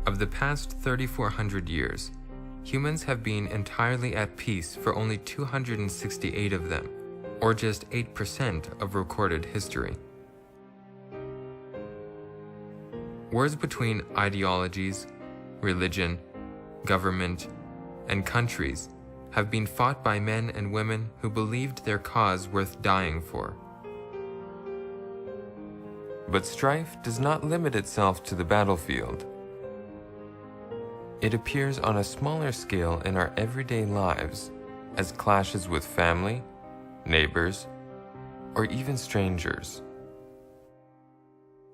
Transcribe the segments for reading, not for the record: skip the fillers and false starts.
Of the past 3,400 years, humans have been entirely at peace for only 268 of them, or just 8% of recorded history. Wars between ideologies, religion, government, and countries have been fought by men and women who believed their cause worth dying for. But strife does not limit itself to the battlefield. It appears on a smaller scale in our everyday lives as clashes with family, neighbors, or even strangers.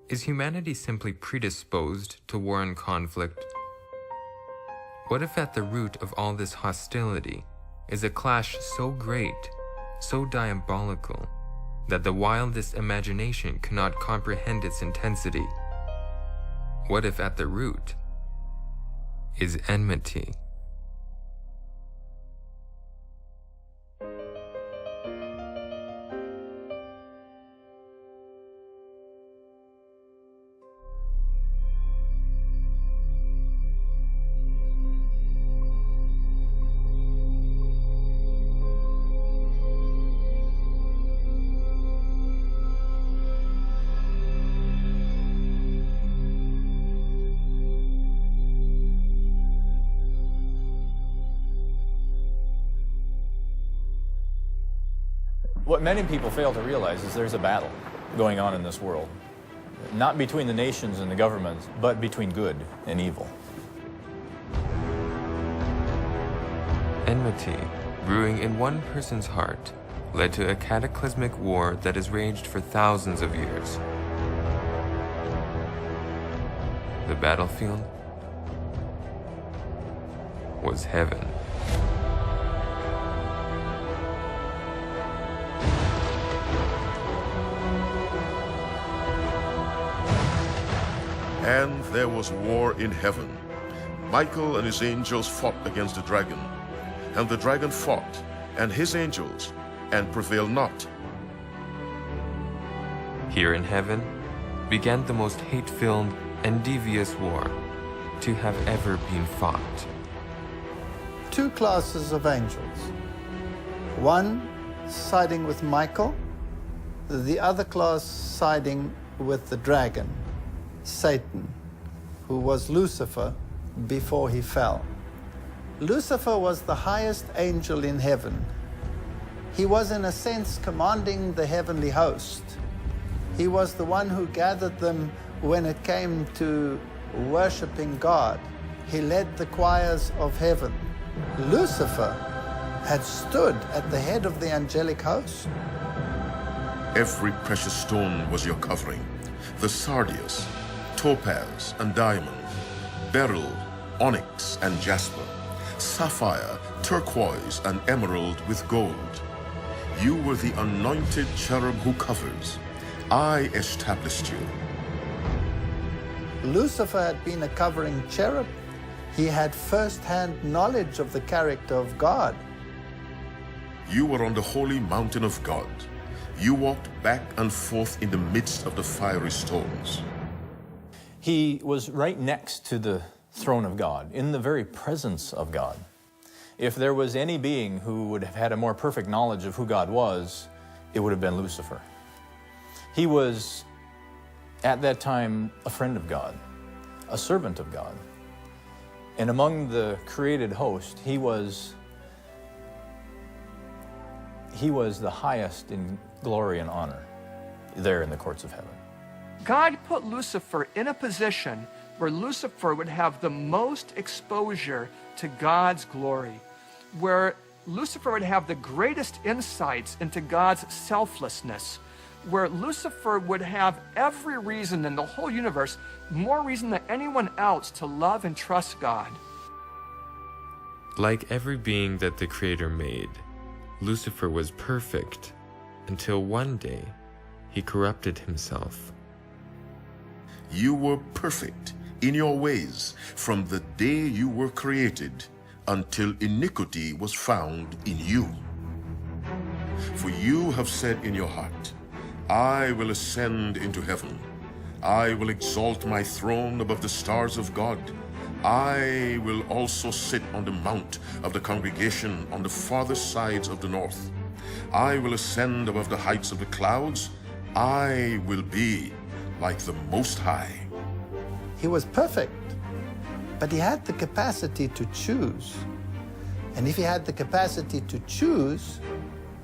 Is humanity simply predisposed to war and conflict? What if at the root of all this hostility is a clash so great, so diabolical, that the wildest imagination cannot comprehend its intensity? What if at the root is enmity? What many people fail to realize is there's a battle going on in this world. Not between the nations and the governments, but between good and evil. Enmity, brewing in one person's heart, led to a cataclysmic war that has raged for thousands of years. The battlefield was heaven. And there was war in heaven. Michael and his angels fought against the dragon. And the dragon fought, and his angels, and prevailed not. Here in heaven began the most hate-filled and devious war to have ever been fought. Two classes of angels. One siding with Michael, the other class siding with the dragon, Satan, who was Lucifer before he fell. Lucifer was the highest angel in heaven. He was, in a sense, commanding the heavenly host. He was the one who gathered them when it came to worshiping God. He led the choirs of heaven. Lucifer had stood at the head of the angelic host. Every precious stone was your covering. The sardius, topaz and diamond, beryl, onyx and jasper, sapphire, turquoise and emerald with gold. You were the anointed cherub who covers. I established you. Lucifer had been a covering cherub. He had first-hand knowledge of the character of God. You were on the holy mountain of God. You walked back and forth in the midst of the fiery stones. He was right next to the throne of God, in the very presence of God. If there was any being who would have had a more perfect knowledge of who God was, it would have been Lucifer. He was, at that time, a friend of God, a servant of God. And among the created host, he was the highest in glory and honor there in the courts of heaven. God put Lucifer in a position where Lucifer would have the most exposure to God's glory, where Lucifer would have the greatest insights into God's selflessness, where Lucifer would have every reason in the whole universe, more reason than anyone else, to love and trust God. Like every being that the Creator made, Lucifer was perfect until one day he corrupted himself. You were perfect in your ways from the day you were created until iniquity was found in you. For you have said in your heart, I will ascend into heaven. I will exalt my throne above the stars of God. I will also sit on the mount of the congregation on the farthest sides of the north. I will ascend above the heights of the clouds. I will be like the Most High. He was perfect, but he had the capacity to choose. And if he had the capacity to choose,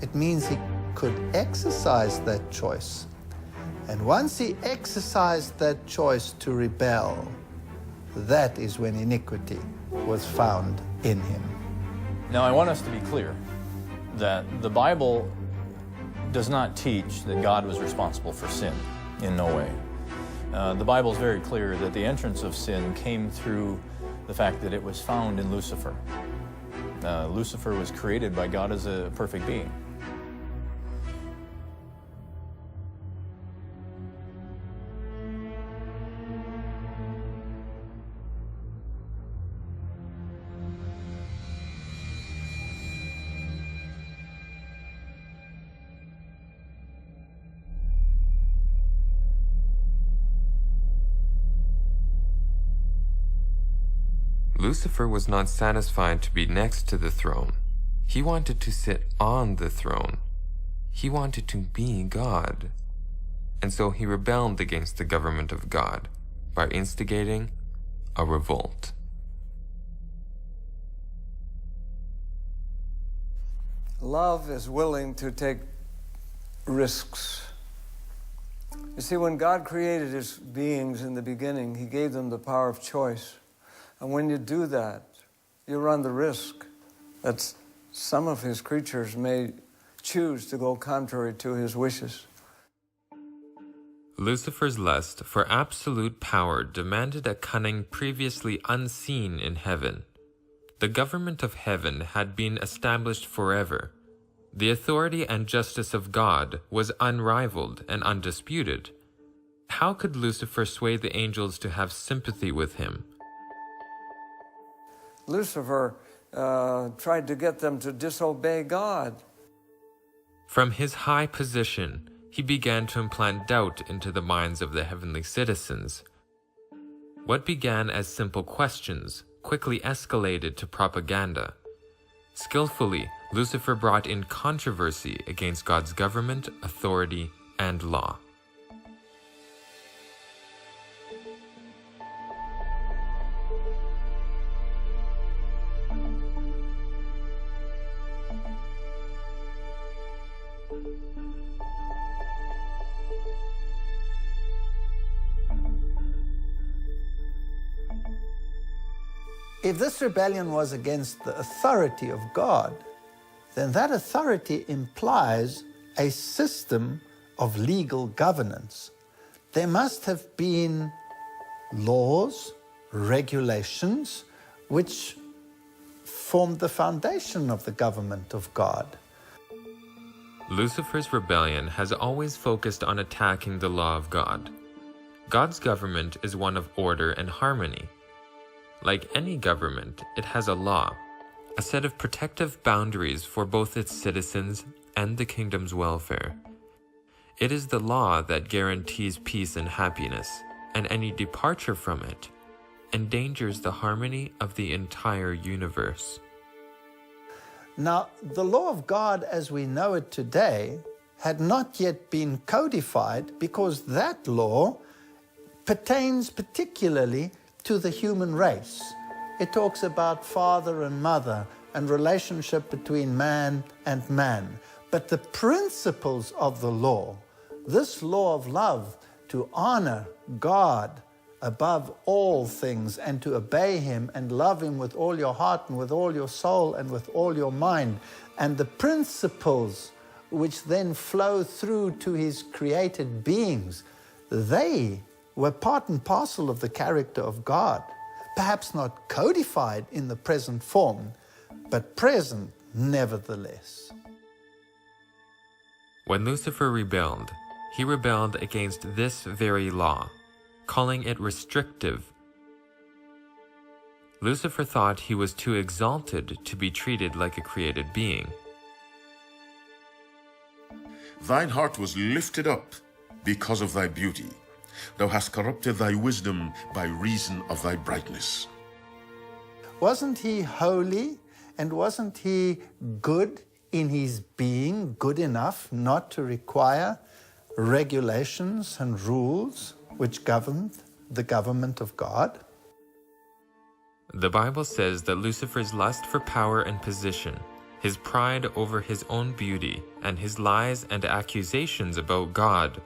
it means he could exercise that choice. And once he exercised that choice to rebel, that is when iniquity was found in him. Now, I want us to be clear that the Bible does not teach that God was responsible for sin, in no way. The Bible is very clear that the entrance of sin came through the fact that it was found in Lucifer. Lucifer was created by God as a perfect being. Lucifer was not satisfied to be next to the throne. He wanted to sit on the throne. He wanted to be God. And so he rebelled against the government of God by instigating a revolt. Love is willing to take risks. You see, when God created his beings in the beginning, he gave them the power of choice. And when you do that, you run the risk that some of his creatures may choose to go contrary to his wishes. Lucifer's lust for absolute power demanded a cunning previously unseen in heaven. The government of heaven had been established forever. The authority and justice of God was unrivaled and undisputed. How could Lucifer sway the angels to have sympathy with him? Lucifer tried to get them to disobey God. From his high position, he began to implant doubt into the minds of the heavenly citizens. What began as simple questions quickly escalated to propaganda. Skillfully, Lucifer brought in controversy against God's government, authority, and law. If this rebellion was against the authority of God, then that authority implies a system of legal governance. There must have been laws, regulations, which formed the foundation of the government of God. Lucifer's rebellion has always focused on attacking the law of God. God's government is one of order and harmony. Like any government, it has a law, a set of protective boundaries for both its citizens and the kingdom's welfare. It is the law that guarantees peace and happiness, and any departure from it endangers the harmony of the entire universe. Now, the law of God as we know it today had not yet been codified because that law pertains particularly to the human race. It talks about father and mother and relationship between man and man. But the principles of the law, this law of love, to honor God above all things and to obey him and love him with all your heart and with all your soul and with all your mind, and the principles which then flow through to his created beings, they were part and parcel of the character of God, perhaps not codified in the present form, but present nevertheless. When Lucifer rebelled, he rebelled against this very law, calling it restrictive. Lucifer thought he was too exalted to be treated like a created being. Thine heart was lifted up because of thy beauty. Thou hast corrupted thy wisdom by reason of thy brightness. Wasn't he holy, and wasn't he good in his being, good enough not to require regulations and rules which governed the government of God? The Bible says that Lucifer's lust for power and position, his pride over his own beauty, and his lies and accusations about God,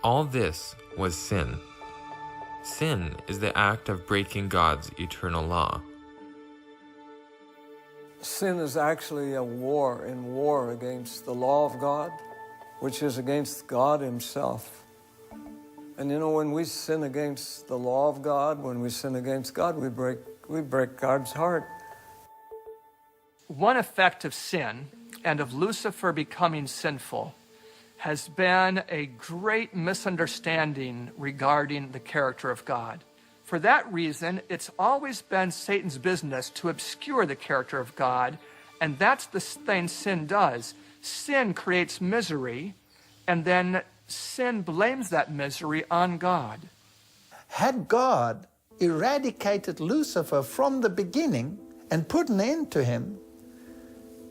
all this was sin. Sin is the act of breaking God's eternal law. Sin is actually a war against the law of God, which is against God himself. And you know, when we sin against the law of God, when we sin against God, we break God's heart. One effect of sin and of Lucifer becoming sinful has been a great misunderstanding regarding the character of God. For that reason, it's always been Satan's business to obscure the character of God, and that's the thing sin does. Sin creates misery, and then sin blames that misery on God. Had God eradicated Lucifer from the beginning and put an end to him,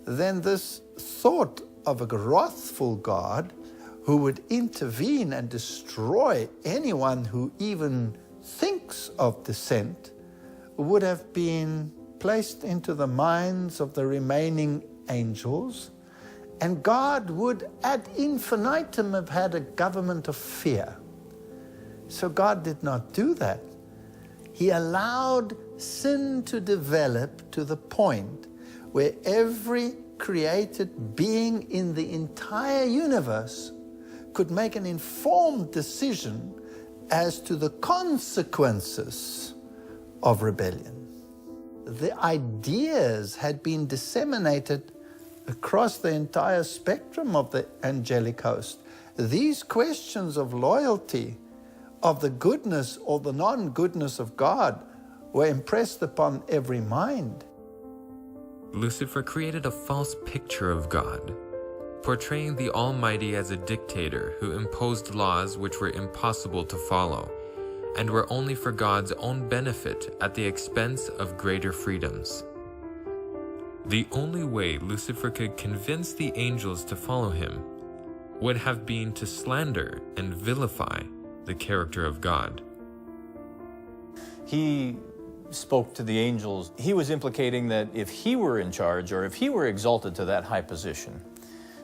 then this thought of a wrathful God who would intervene and destroy anyone who even thinks of dissent would have been placed into the minds of the remaining angels, and God would ad infinitum have had a government of fear. So God did not do that. He allowed sin to develop to the point where every created being in the entire universe could make an informed decision as to the consequences of rebellion. The ideas had been disseminated across the entire spectrum of the angelic host. These questions of loyalty, of the goodness or the non-goodness of God, were impressed upon every mind. Lucifer created a false picture of God, portraying the Almighty as a dictator who imposed laws which were impossible to follow, and were only for God's own benefit at the expense of greater freedoms. The only way Lucifer could convince the angels to follow him would have been to slander and vilify the character of God. He spoke to the angels. He was implicating that if he were in charge, or if he were exalted to that high position,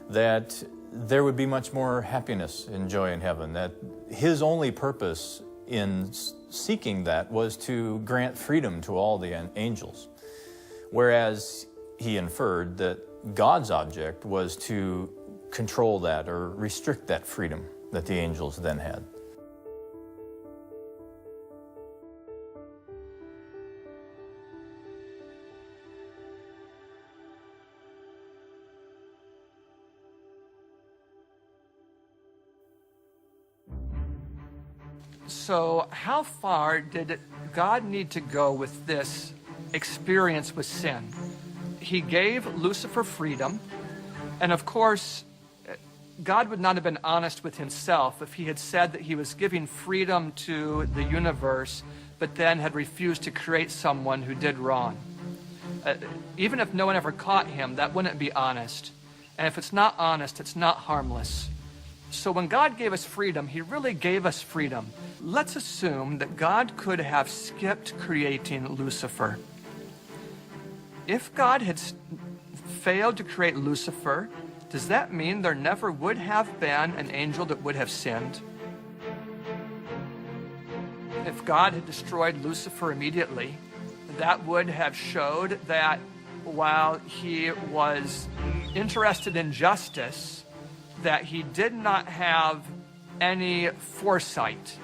that there would be much more happiness and joy in heaven, that his only purpose in seeking that was to grant freedom to all the angels. Whereas he inferred that God's object was to control that or restrict that freedom that the angels then had. So how far did God need to go with this experience with sin? He gave Lucifer freedom, and of course, God would not have been honest with himself if he had said that he was giving freedom to the universe, but then had refused to create someone who did wrong. Even if no one ever caught him, that wouldn't be honest. And if it's not honest, it's not harmless. So when God gave us freedom, he really gave us freedom. Let's assume that God could have skipped creating Lucifer. If God had failed to create Lucifer, does that mean there never would have been an angel that would have sinned? If God had destroyed Lucifer immediately, that would have showed that while he was interested in justice, that he did not have any foresight.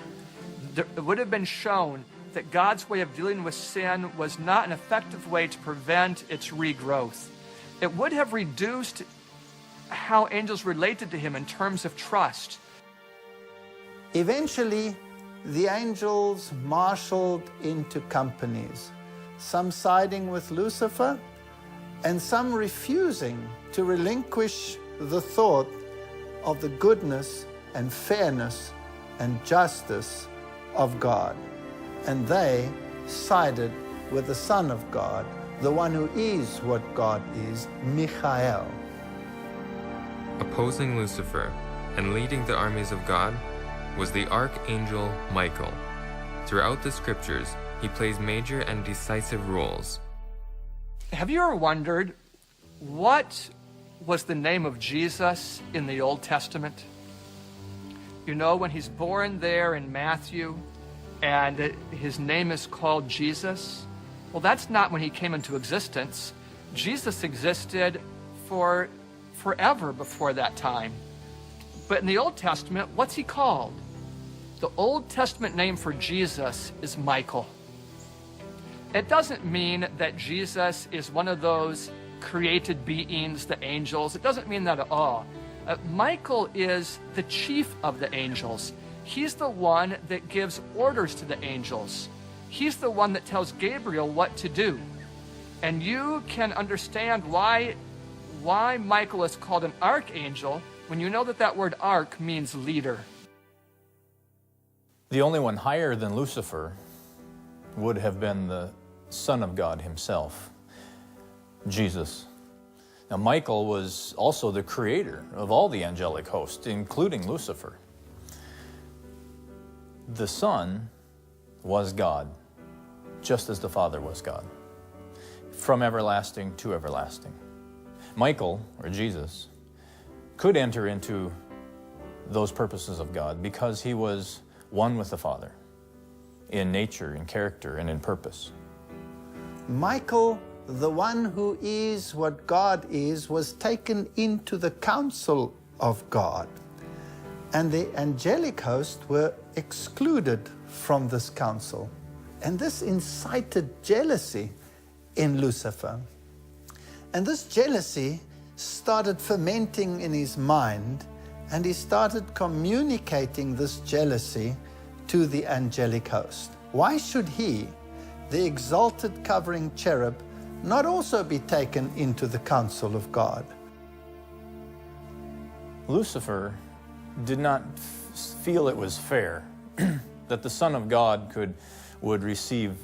It would have been shown that God's way of dealing with sin was not an effective way to prevent its regrowth. It would have reduced how angels related to him in terms of trust. Eventually, the angels marshaled into companies, some siding with Lucifer and some refusing to relinquish the thought of the goodness and fairness and justice of God. And they sided with the Son of God, the one who is what God is, Michael. Opposing Lucifer and leading the armies of God was the archangel Michael. Throughout the scriptures, he plays major and decisive roles. Have you ever wondered what was the name of Jesus in the Old Testament? You know, when he's born there in Matthew and his name is called Jesus, well, that's not when he came into existence. Jesus existed for forever before that time. But in the Old Testament, what's he called? The Old Testament name for Jesus is Michael. It doesn't mean that Jesus is one of those created beings, the angels. It doesn't mean that at all. Michael is the chief of the angels. He's the one that gives orders to the angels. He's the one that tells Gabriel what to do. And you can understand why Michael is called an archangel when you know that that word arch means leader. The only one higher than Lucifer would have been the Son of God himself, Jesus. Now, Michael was also the creator of all the angelic host, including Lucifer. The Son was God, just as the Father was God, from everlasting to everlasting. Michael, or Jesus, could enter into those purposes of God because he was one with the Father in nature, in character, and in purpose. Michael, the one who is what God is, was taken into the council of God. And the angelic host were excluded from this council. And this incited jealousy in Lucifer. And this jealousy started fermenting in his mind, and he started communicating this jealousy to the angelic host. Why should he, the exalted covering cherub, not also be taken into the counsel of God? Lucifer did not feel it was fair that the Son of God would receive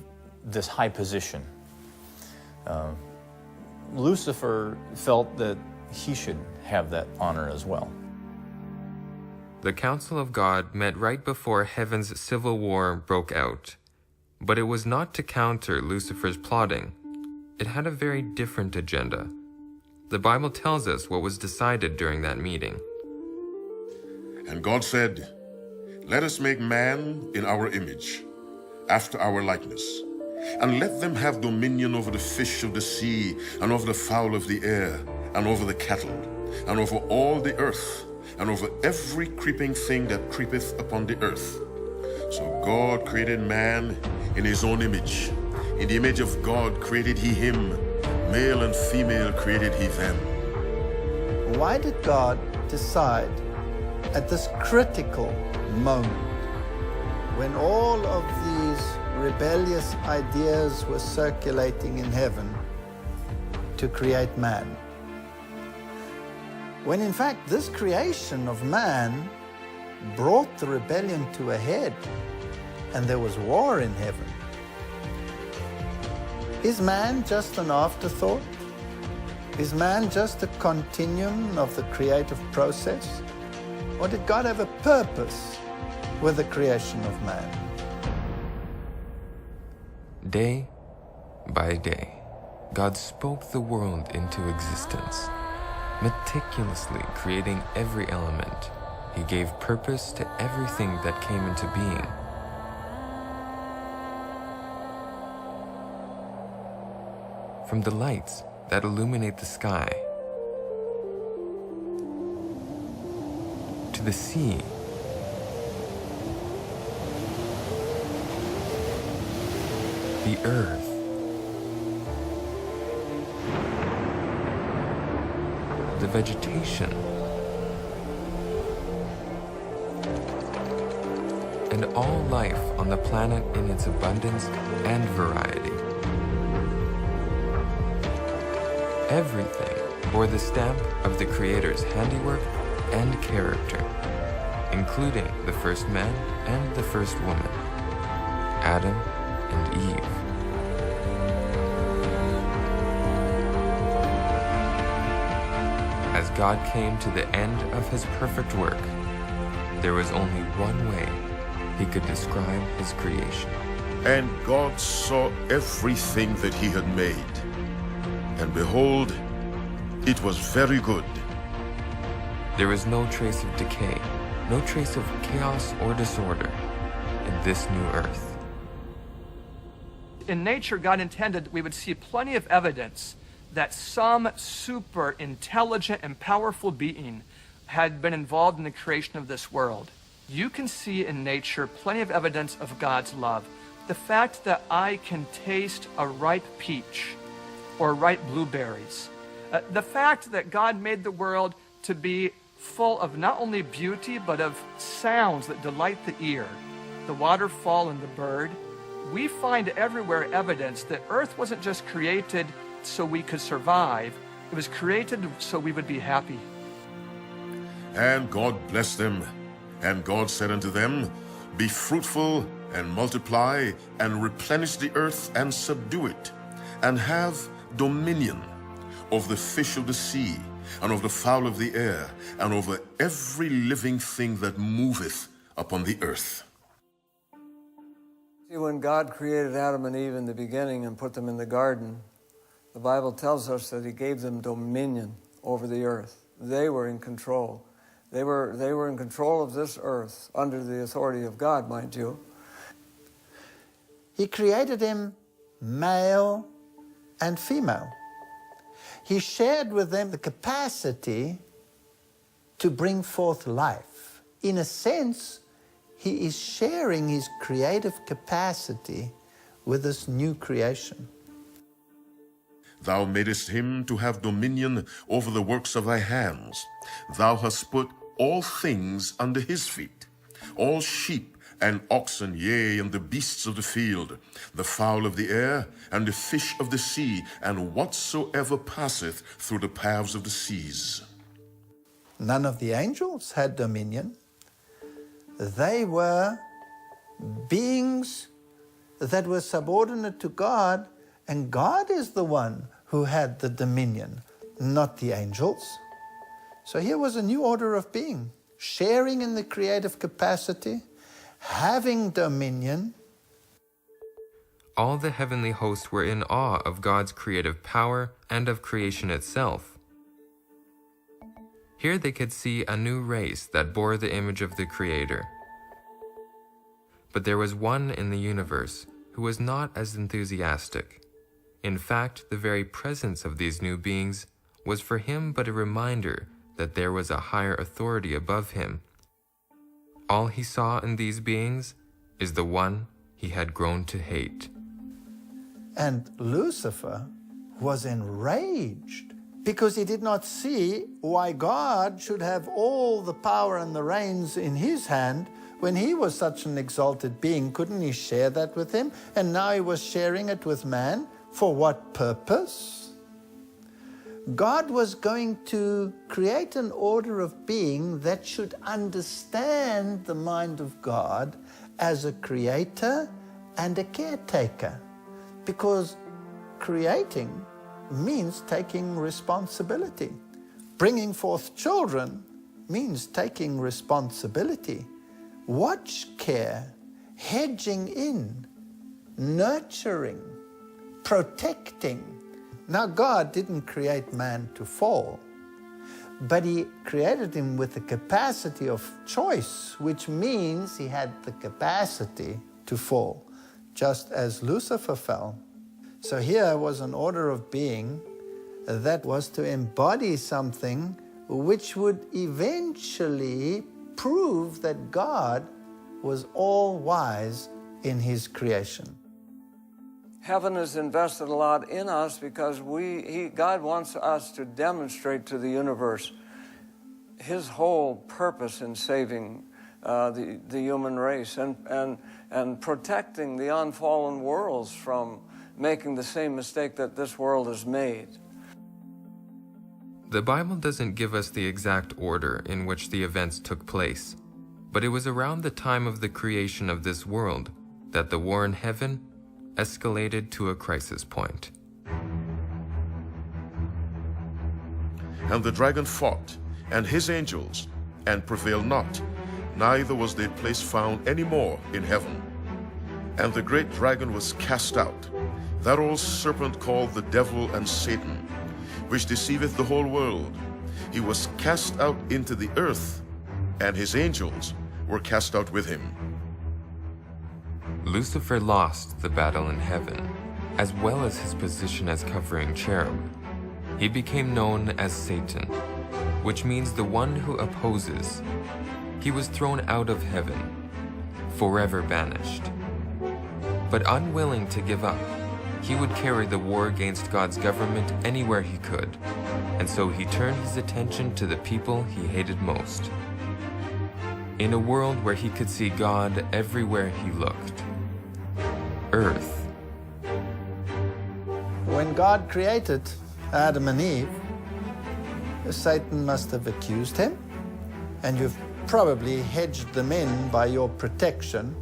this high position. Lucifer felt that he should have that honor as well. The Council of God met right before heaven's civil war broke out. But it was not to counter Lucifer's plotting. It had a very different agenda. The Bible tells us what was decided during that meeting. And God said, "Let us make man in our image, after our likeness, and let them have dominion over the fish of the sea, and over the fowl of the air, and over the cattle, and over all the earth, and over every creeping thing that creepeth upon the earth." So God created man in his own image. In the image of God created he him. Male and female created he them. Why did God decide at this critical moment, when all of these rebellious ideas were circulating in heaven, to create man? When in fact this creation of man brought the rebellion to a head, and there was war in heaven. Is man just an afterthought? Is man just a continuum of the creative process? Or did God have a purpose with the creation of man? Day by day, God spoke the world into existence, meticulously creating every element. He gave purpose to everything that came into being. From the lights that illuminate the sky, to the sea, the earth, the vegetation, and all life on the planet in its abundance and variety. Everything bore the stamp of the Creator's handiwork and character, including the first man and the first woman, Adam and Eve. as God came to the end of his perfect work, there was only one way he could describe his creation. And God saw everything that he had made, and behold, it was very good. There was no trace of decay, no trace of chaos or disorder in this new earth. In nature, God intended we would see plenty of evidence that some super intelligent and powerful being had been involved in the creation of this world. You can see in nature plenty of evidence of God's love. The fact that I can taste a ripe peach or ripe blueberries. The fact that God made the world to be full of not only beauty, but of sounds that delight the ear, the waterfall and the bird. We find everywhere evidence that earth wasn't just created so we could survive. It was created so we would be happy. And God blessed them, and God said unto them, Be fruitful, and multiply, and replenish the earth, and subdue it, and have dominion of the fish of the sea, and of the fowl of the air, and over every living thing that moveth upon the earth. See, when God created Adam and Eve in the beginning and put them in the garden, the Bible tells us that he gave them dominion over the earth. They were in control. They were in control of this earth, under the authority of God, mind you. He created him male and female. He shared with them the capacity to bring forth life. In a sense, he is sharing his creative capacity with this new creation. Thou madest him to have dominion over the works of thy hands. Thou hast put all things under his feet, all sheep and oxen, yea, and the beasts of the field, the fowl of the air, and the fish of the sea, and whatsoever passeth through the paths of the seas. None of the angels had dominion. They were beings that were subordinate to God, and God is the one who had the dominion, not the angels. So here was a new order of being, sharing in the creative capacity, having dominion. All the heavenly hosts were in awe of God's creative power and of creation itself. Here they could see a new race that bore the image of the Creator. But there was one in the universe who was not as enthusiastic. In fact, the very presence of these new beings was for him but a reminder that there was a higher authority above him. All he saw in these beings is the one he had grown to hate. And Lucifer was enraged because he did not see why God should have all the power and the reins in his hand when he was such an exalted being. Couldn't he share that with him? And now he was sharing it with man. For what purpose? God was going to create an order of being that should understand the mind of God as a creator and a caretaker. Because creating means taking responsibility. Bringing forth children means taking responsibility. Watch care, hedging in, nurturing, protecting. Now, God didn't create man to fall, but he created him with the capacity of choice, which means he had the capacity to fall, just as Lucifer fell. So here was an order of being that was to embody something which would eventually prove that God was all-wise in his creation. Heaven has invested a lot in us because God wants us to demonstrate to the universe his whole purpose in saving the human race and protecting the unfallen worlds from making the same mistake that this world has made. The Bible doesn't give us the exact order in which the events took place, but it was around the time of the creation of this world that the war in heaven escalated to a crisis point. And the dragon fought, and his angels, and prevailed not, neither was their place found any more in heaven. And the great dragon was cast out, that old serpent called the devil and Satan, which deceiveth the whole world. He was cast out into the earth, and his angels were cast out with him. Lucifer lost the battle in heaven, as well as his position as covering cherub. He became known as Satan, which means the one who opposes. He was thrown out of heaven, forever banished. But unwilling to give up, he would carry the war against God's government anywhere he could, and so he turned his attention to the people he hated most. In a world where he could see God everywhere he looked. Earth. When God created Adam and Eve, Satan must have accused him, and you've probably hedged them in by your protection.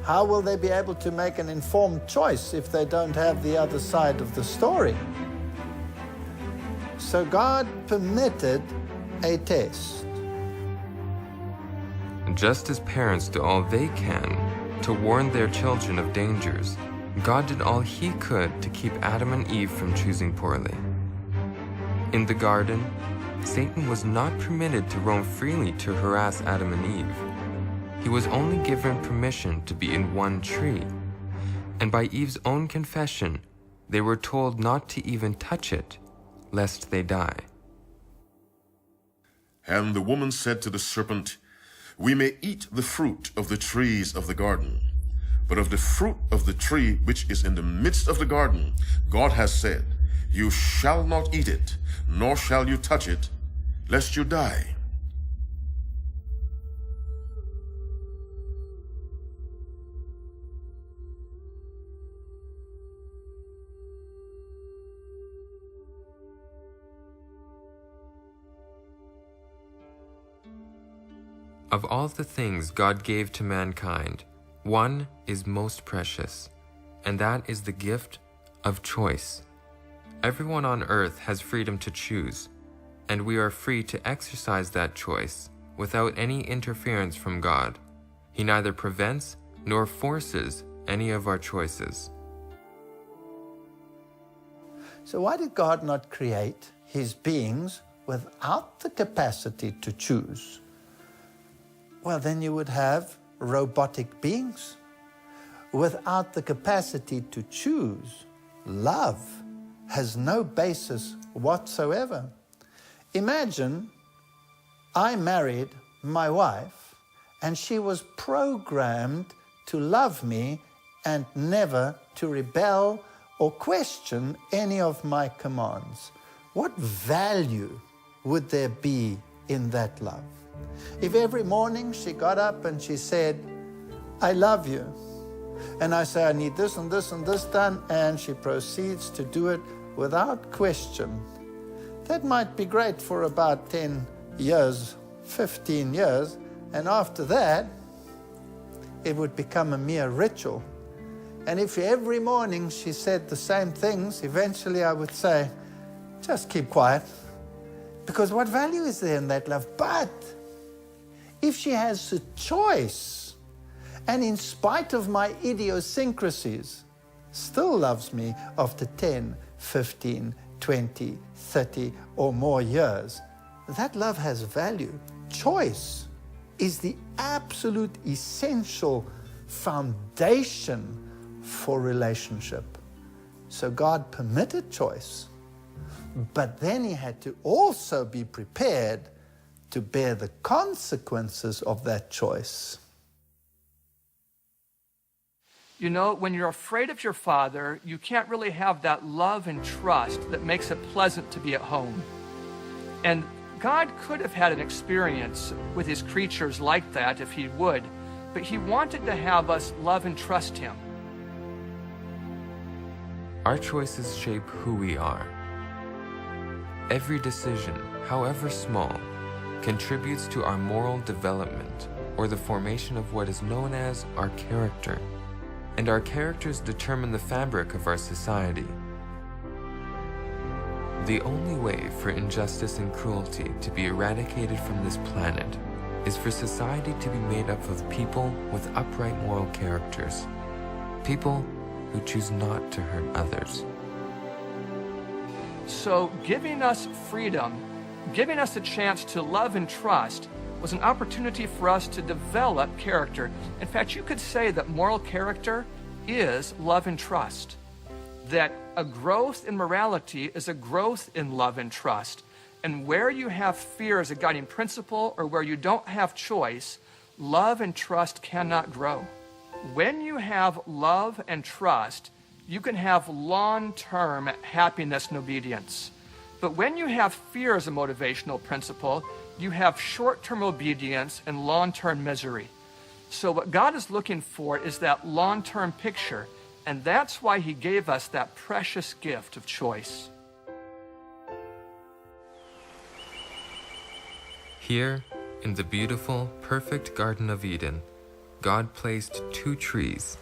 How will they be able to make an informed choice if they don't have the other side of the story? So God permitted a test. Just as parents do all they can to warn their children of dangers, God did all he could to keep Adam and Eve from choosing poorly. In the garden, Satan was not permitted to roam freely to harass Adam and Eve. He was only given permission to be in one tree, and by Eve's own confession, they were told not to even touch it, lest they die. And the woman said to the serpent, We may eat the fruit of the trees of the garden, but of the fruit of the tree which is in the midst of the garden, God has said, You shall not eat it, nor shall you touch it, lest you die. Of all the things God gave to mankind, one is most precious, and that is the gift of choice. Everyone on earth has freedom to choose, and we are free to exercise that choice without any interference from God. He neither prevents nor forces any of our choices. So why did God not create his beings without the capacity to choose? Well, then you would have robotic beings. Without the capacity to choose, love has no basis whatsoever. Imagine I married my wife and she was programmed to love me and never to rebel or question any of my commands. What value would there be in that love? If every morning she got up and she said, I love you, and I say, I need this and this and this done, and she proceeds to do it without question, that might be great for about 10 years, 15 years, and after that, it would become a mere ritual. And if every morning she said the same things, eventually I would say, just keep quiet, because what value is there in that love? But if she has a choice, and in spite of my idiosyncrasies, still loves me after 10, 15, 20, 30 or more years, that love has value. Choice is the absolute essential foundation for relationship. So God permitted choice, but then he had to also be prepared to bear the consequences of that choice. You know, when you're afraid of your father, you can't really have that love and trust that makes it pleasant to be at home. And God could have had an experience with his creatures like that if he would, but he wanted to have us love and trust him. Our choices shape who we are. Every decision, however small, contributes to our moral development or the formation of what is known as our character. And our characters determine the fabric of our society. The only way for injustice and cruelty to be eradicated from this planet is for society to be made up of people with upright moral characters, people who choose not to hurt others. So giving us freedom, giving us a chance to love and trust, was an opportunity for us to develop character. In fact, you could say that moral character is love and trust. That a growth in morality is a growth in love and trust. And where you have fear as a guiding principle, or where you don't have choice, love and trust cannot grow. When you have love and trust, you can have long-term happiness and obedience. But when you have fear as a motivational principle, you have short-term obedience and long-term misery. So what God is looking for is that long-term picture, and that's why he gave us that precious gift of choice. Here, in the beautiful, perfect Garden of Eden, God placed two trees.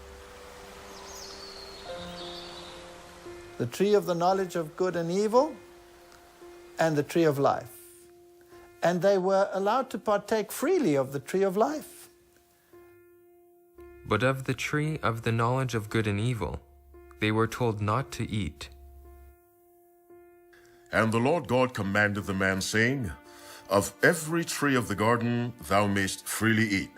The tree of the knowledge of good and evil and the tree of life. And they were allowed to partake freely of the tree of life. But of the tree of the knowledge of good and evil, they were told not to eat. And the Lord God commanded the man, saying, Of every tree of the garden thou mayst freely eat,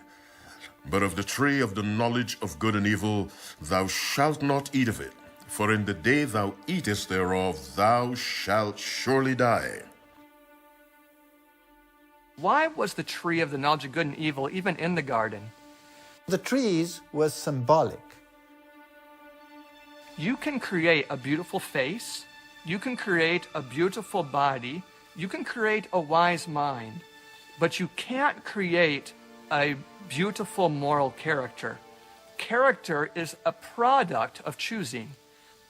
but of the tree of the knowledge of good and evil thou shalt not eat of it, for in the day thou eatest thereof thou shalt surely die. Why was the tree of the knowledge of good and evil even in the garden? The trees were symbolic. You can create a beautiful face, you can create a beautiful body, you can create a wise mind, but you can't create a beautiful moral character. Character is a product of choosing.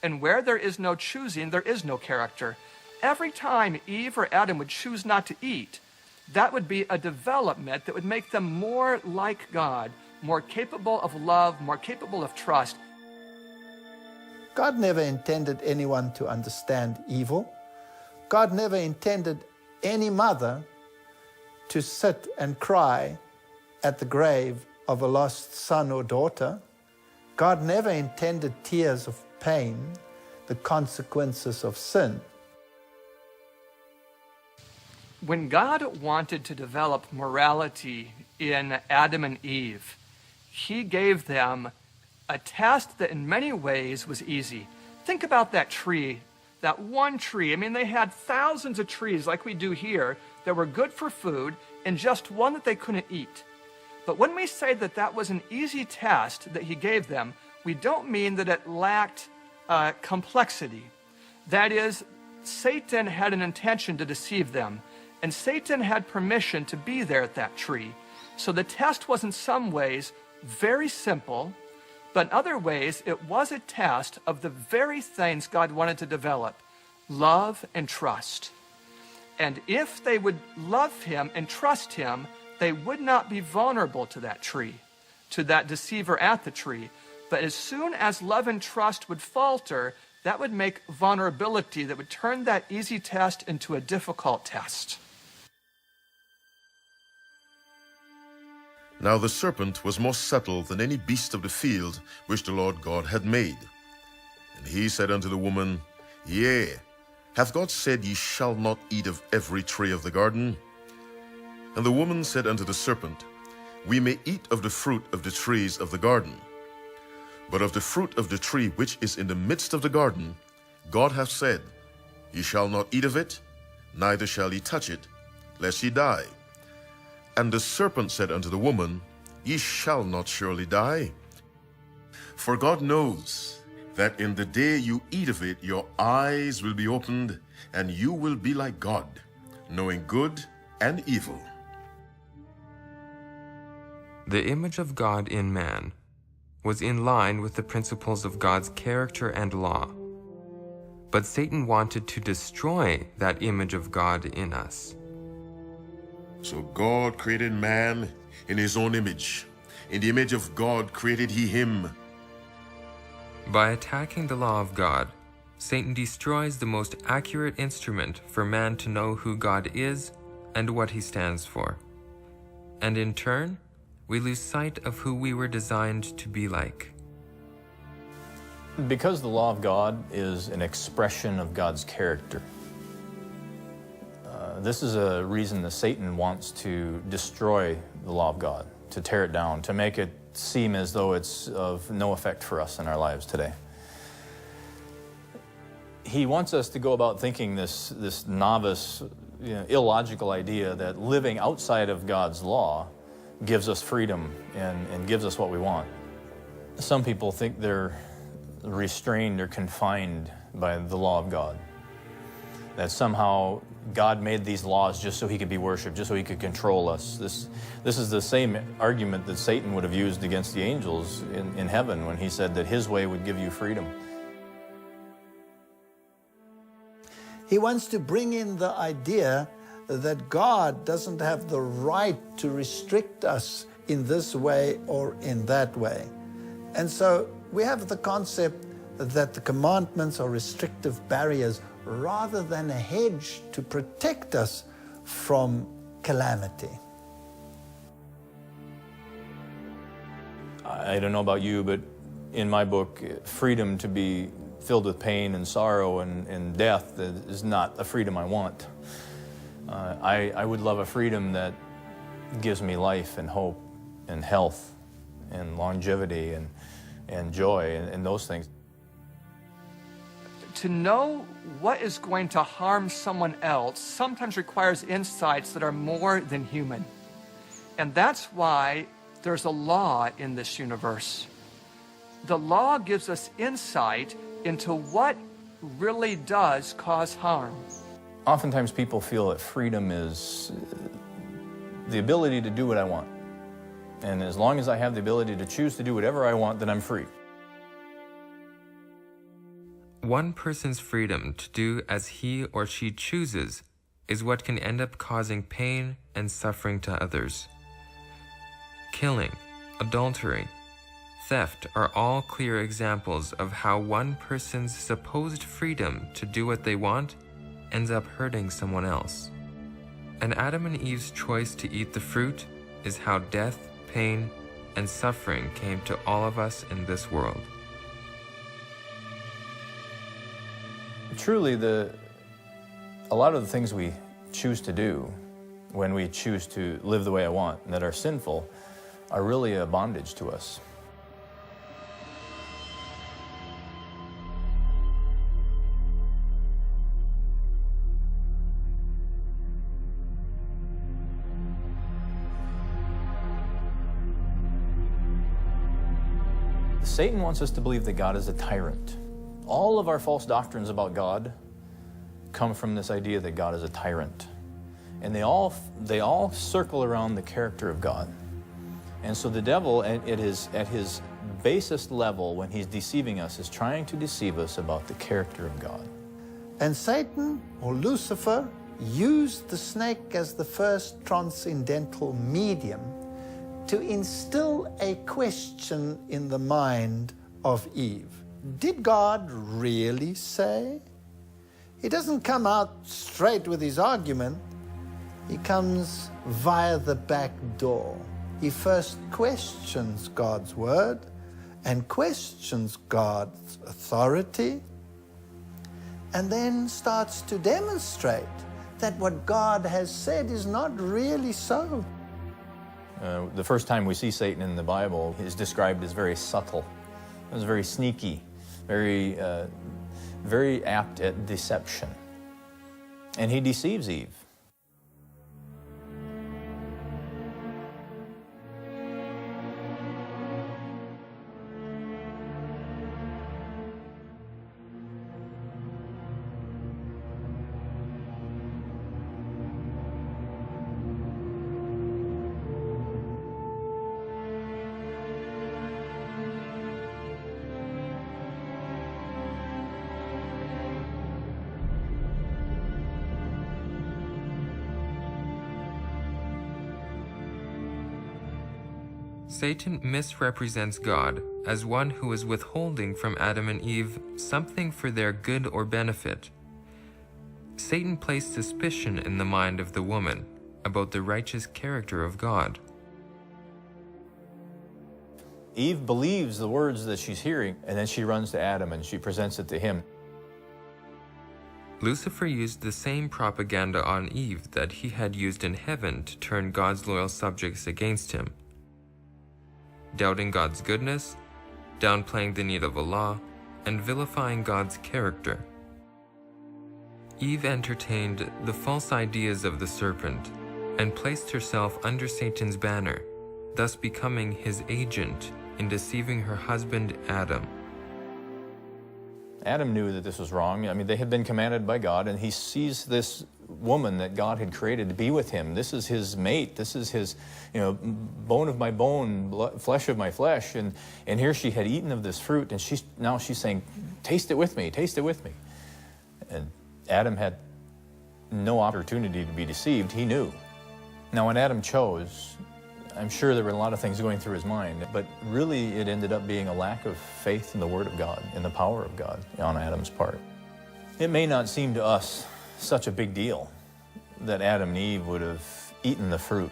And where there is no choosing, there is no character. Every time Eve or Adam would choose not to eat, that would be a development that would make them more like God, more capable of love, more capable of trust. God never intended anyone to understand evil. God never intended any mother to sit and cry at the grave of a lost son or daughter. God never intended tears of pain, the consequences of sin. When God wanted to develop morality in Adam and Eve, he gave them a test that in many ways was easy. Think about that tree, that one tree. I mean, they had thousands of trees like we do here that were good for food, and just one that they couldn't eat. But when we say that that was an easy test that he gave them, we don't mean that it lacked complexity. That is, Satan had an intention to deceive them, and Satan had permission to be there at that tree. So the test was in some ways very simple, but in other ways it was a test of the very things God wanted to develop: love and trust. And if they would love him and trust him, they would not be vulnerable to that tree, to that deceiver at the tree. But as soon as love and trust would falter, that would make vulnerability, that would turn that easy test into a difficult test. Now the serpent was more subtle than any beast of the field which the Lord God had made. And he said unto the woman, Yea, hath God said, Ye shall not eat of every tree of the garden? And the woman said unto the serpent, We may eat of the fruit of the trees of the garden. But of the fruit of the tree which is in the midst of the garden, God hath said, Ye shall not eat of it, neither shall ye touch it, lest ye die. And the serpent said unto the woman, Ye shall not surely die. For God knows that in the day you eat of it, your eyes will be opened, and you will be like God, knowing good and evil. The image of God in man was in line with the principles of God's character and law. But Satan wanted to destroy that image of God in us. So God created man in his own image. In the image of God created he him. By attacking the law of God, Satan destroys the most accurate instrument for man to know who God is and what he stands for. And in turn, we lose sight of who we were designed to be like. Because the law of God is an expression of God's character, this is a reason that Satan wants to destroy the law of God, to tear it down, to make it seem as though it's of no effect for us in our lives today. He wants us to go about thinking this novice, illogical idea that living outside of God's law gives us freedom and gives us what we want. Some people think they're restrained or confined by the law of God, that somehow God made these laws just so he could be worshipped, just so he could control us. This is the same argument that Satan would have used against the angels in heaven when he said that his way would give you freedom. He wants to bring in the idea that God doesn't have the right to restrict us in this way or in that way. And so we have the concept that the commandments are restrictive barriers rather than a hedge to protect us from calamity. I don't know about you, but in my book, freedom to be filled with pain and sorrow and death is not a freedom I want. I would love a freedom that gives me life and hope and health and longevity and joy and those things. To know what is going to harm someone else sometimes requires insights that are more than human. And that's why there's a law in this universe. The law gives us insight into what really does cause harm. Oftentimes people feel that freedom is the ability to do what I want. And as long as I have the ability to choose to do whatever I want, then I'm free. One person's freedom to do as he or she chooses is what can end up causing pain and suffering to others. Killing, adultery, theft are all clear examples of how one person's supposed freedom to do what they want ends up hurting someone else. And Adam and Eve's choice to eat the fruit is how death, pain, and suffering came to all of us in this world. Truly, a lot of the things we choose to do when we choose to live the way I want and that are sinful are really a bondage to us. Satan wants us to believe that God is a tyrant. All of our false doctrines about God come from this idea that God is a tyrant. And they all circle around the character of God. And so the devil, at his basest level, when he's deceiving us, is trying to deceive us about the character of God. And Satan, or Lucifer, used the snake as the first transcendental medium to instill a question in the mind of Eve. Did God really say? He doesn't come out straight with his argument. He comes via the back door. He first questions God's word and questions God's authority, and then starts to demonstrate that what God has said is not really so. The first time we see Satan in the Bible is described as very subtle. It was very sneaky, very apt at deception. And he deceives Eve. Satan misrepresents God as one who is withholding from Adam and Eve something for their good or benefit. Satan placed suspicion in the mind of the woman about the righteous character of God. Eve believes the words that she's hearing, and then she runs to Adam and she presents it to him. Lucifer used the same propaganda on Eve that he had used in heaven to turn God's loyal subjects against him. Doubting God's goodness, downplaying the need of a law, and vilifying God's character. Eve entertained the false ideas of the serpent and placed herself under Satan's banner, thus becoming his agent in deceiving her husband Adam. Adam knew that this was wrong. I mean, they had been commanded by God, and he sees this woman that God had created to be with him. This is his mate. This is his, bone of my bone, flesh of my flesh. And here she had eaten of this fruit, and now she's saying, taste it with me, taste it with me. And Adam had no opportunity to be deceived. He knew. Now, when Adam chose, I'm sure there were a lot of things going through his mind, but really it ended up being a lack of faith in the Word of God, in the power of God on Adam's part. It may not seem to us such a big deal that Adam and Eve would have eaten the fruit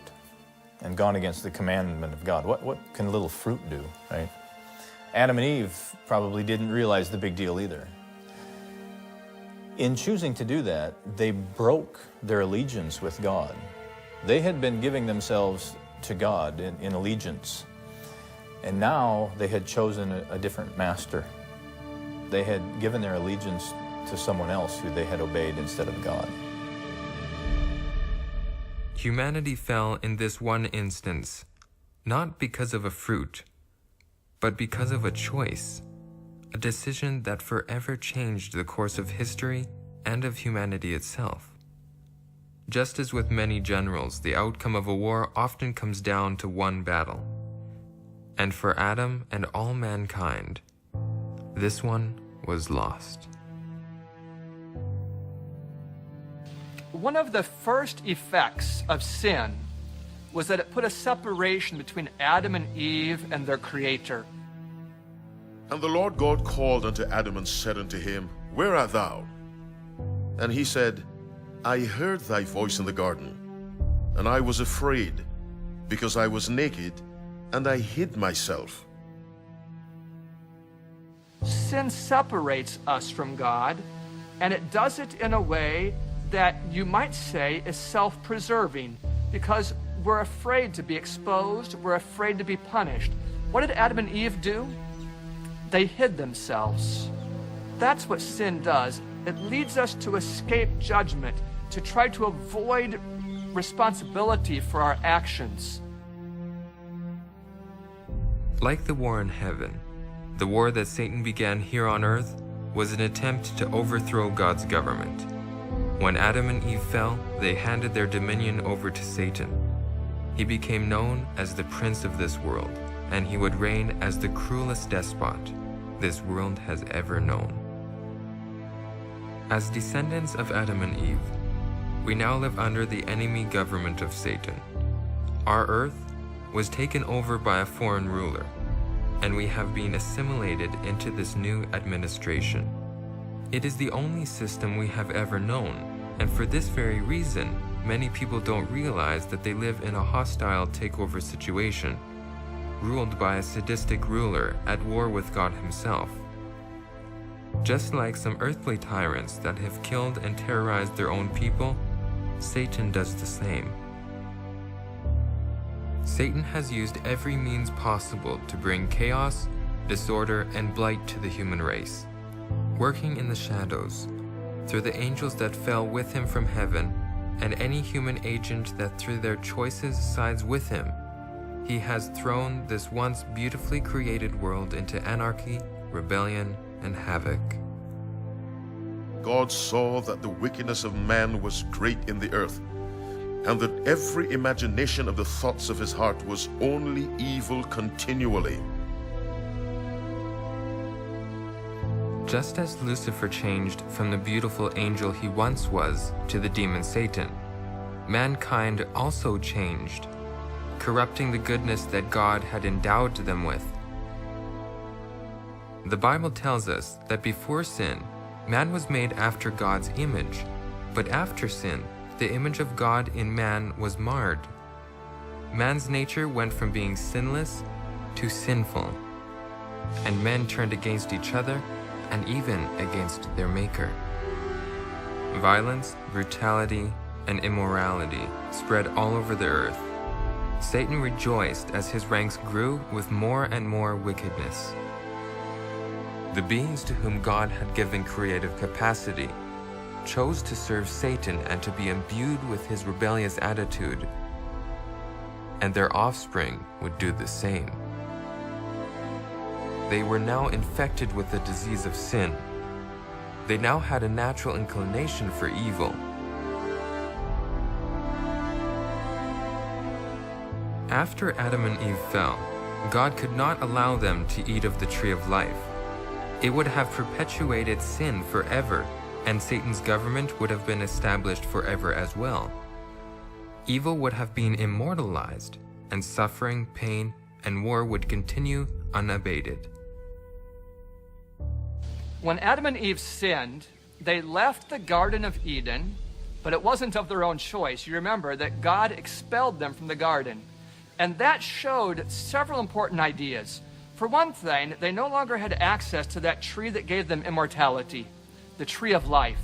and gone against the commandment of God. What can a little fruit do, right? Adam and Eve probably didn't realize the big deal either. In choosing to do that, they broke their allegiance with God. They had been giving themselves to God in allegiance. And now they had chosen a different master. They had given their allegiance to someone else who they had obeyed instead of God. Humanity fell in this one instance, not because of a fruit, but because of a choice, a decision that forever changed the course of history and of humanity itself. Just as with many generals, the outcome of a war often comes down to one battle. And for Adam and all mankind, this one was lost. One of the first effects of sin was that it put a separation between Adam and Eve and their Creator. And the Lord God called unto Adam and said unto him, Where art thou? And he said, I heard thy voice in the garden, and I was afraid, because I was naked, and I hid myself. Sin separates us from God, and it does it in a way that you might say is self-preserving, because we're afraid to be exposed, we're afraid to be punished. What did Adam and Eve do? They hid themselves. That's what sin does. It leads us to escape judgment, to try to avoid responsibility for our actions. Like the war in heaven, the war that Satan began here on earth was an attempt to overthrow God's government. When Adam and Eve fell, they handed their dominion over to Satan. He became known as the prince of this world, and he would reign as the cruelest despot this world has ever known. As descendants of Adam and Eve, we now live under the enemy government of Satan. Our earth was taken over by a foreign ruler, and we have been assimilated into this new administration. It is the only system we have ever known, and for this very reason, many people don't realize that they live in a hostile takeover situation, ruled by a sadistic ruler at war with God himself. Just like some earthly tyrants that have killed and terrorized their own people, Satan does the same. Satan has used every means possible to bring chaos, disorder, and blight to the human race. Working in the shadows, through the angels that fell with him from heaven, and any human agent that through their choices sides with him, he has thrown this once beautifully created world into anarchy, rebellion, and havoc. God saw that the wickedness of man was great in the earth, and that every imagination of the thoughts of his heart was only evil continually. Just as Lucifer changed from the beautiful angel he once was to the demon Satan, mankind also changed corrupting the goodness that God had endowed them with. The Bible tells us that before sin, man was made after God's image, but after sin, the image of God in man was marred. Man's nature went from being sinless to sinful, and men turned against each other and even against their Maker. Violence, brutality, and immorality spread all over the earth. Satan rejoiced as his ranks grew with more and more wickedness. The beings to whom God had given creative capacity chose to serve Satan and to be imbued with his rebellious attitude, and their offspring would do the same. They were now infected with the disease of sin. They now had a natural inclination for evil. After Adam and Eve fell, God could not allow them to eat of the tree of life. It would have perpetuated sin forever, and Satan's government would have been established forever as well. Evil would have been immortalized, and suffering, pain, and war would continue unabated. When Adam and Eve sinned, they left the Garden of Eden, but it wasn't of their own choice. You remember that God expelled them from the garden. And that showed several important ideas. For one thing, they no longer had access to that tree that gave them immortality, the tree of life.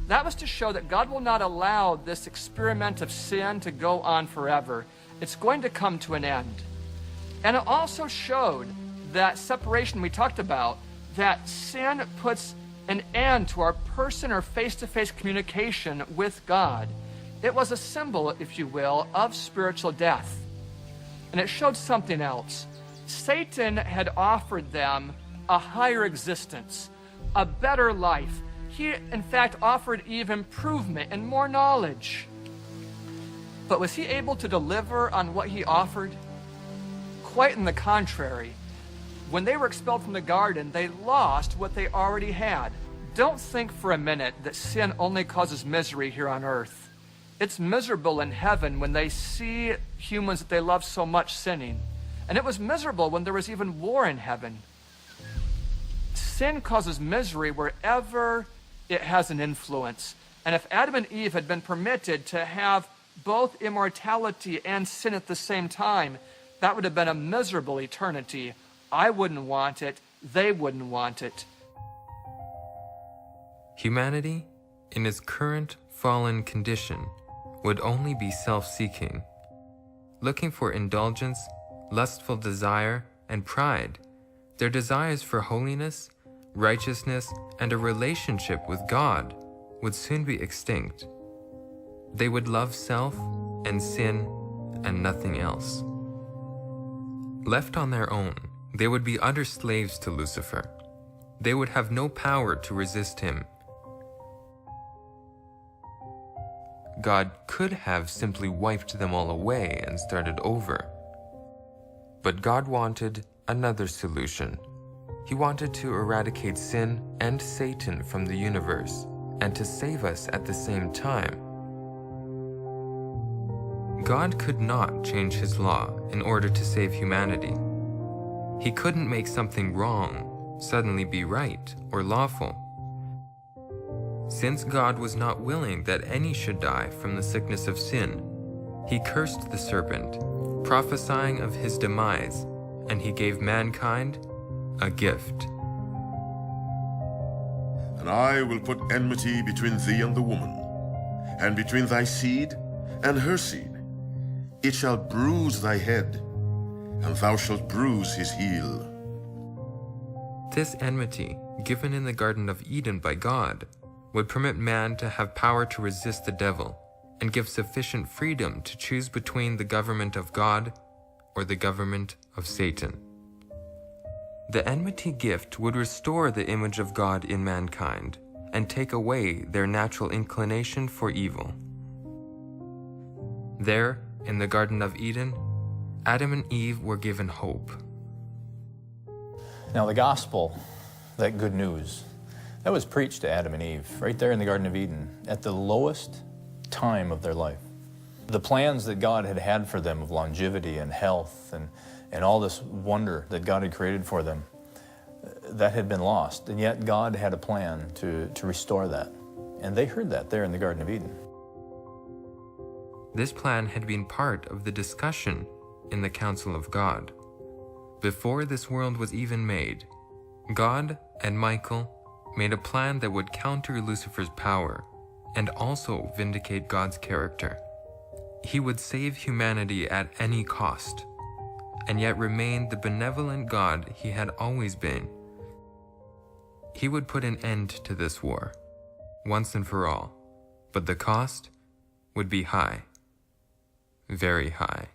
That was to show that God will not allow this experiment of sin to go on forever. It's going to come to an end. And it also showed that separation we talked about, that sin puts an end to our person or face-to-face communication with God. It was a symbol, if you will, of spiritual death. And it showed something else. Satan had offered them a higher existence, a better life. He, in fact, offered Eve improvement and more knowledge. But was he able to deliver on what he offered? Quite in the contrary. When they were expelled from the garden, they lost what they already had. Don't think for a minute that sin only causes misery here on earth. It's miserable in heaven when they see humans that they love so much sinning. And it was miserable when there was even war in heaven. Sin causes misery wherever it has an influence. And if Adam and Eve had been permitted to have both immortality and sin at the same time, that would have been a miserable eternity. I wouldn't want it. They wouldn't want it. Humanity, in its current fallen condition, would only be self-seeking, looking for indulgence, lustful desire, and pride. Their desires for holiness, righteousness, and a relationship with God would soon be extinct. They would love self and sin and nothing else. Left on their own, they would be utter slaves to Lucifer. They would have no power to resist him. God could have simply wiped them all away and started over. But God wanted another solution. He wanted to eradicate sin and Satan from the universe, and to save us at the same time. God could not change his law in order to save humanity. He couldn't make something wrong suddenly be right or lawful. Since God was not willing that any should die from the sickness of sin, he cursed the serpent, prophesying of his demise, and he gave mankind a gift. And I will put enmity between thee and the woman, and between thy seed and her seed. It shall bruise thy head, and thou shalt bruise his heel. This enmity, given in the Garden of Eden by God, would permit man to have power to resist the devil and give sufficient freedom to choose between the government of God or the government of Satan. The enmity gift would restore the image of God in mankind and take away their natural inclination for evil. There, in the Garden of Eden, Adam and Eve were given hope. Now the gospel, that good news, that was preached to Adam and Eve right there in the Garden of Eden at the lowest time of their life. The plans that God had had for them of longevity and health and all this wonder that God had created for them, that had been lost. And yet God had a plan to restore that. And they heard that there in the Garden of Eden. This plan had been part of the discussion in the council of God. Before this world was even made, God and Michael made a plan that would counter Lucifer's power and also vindicate God's character. He would save humanity at any cost, and yet remain the benevolent God he had always been. He would put an end to this war, once and for all, but the cost would be high, very high.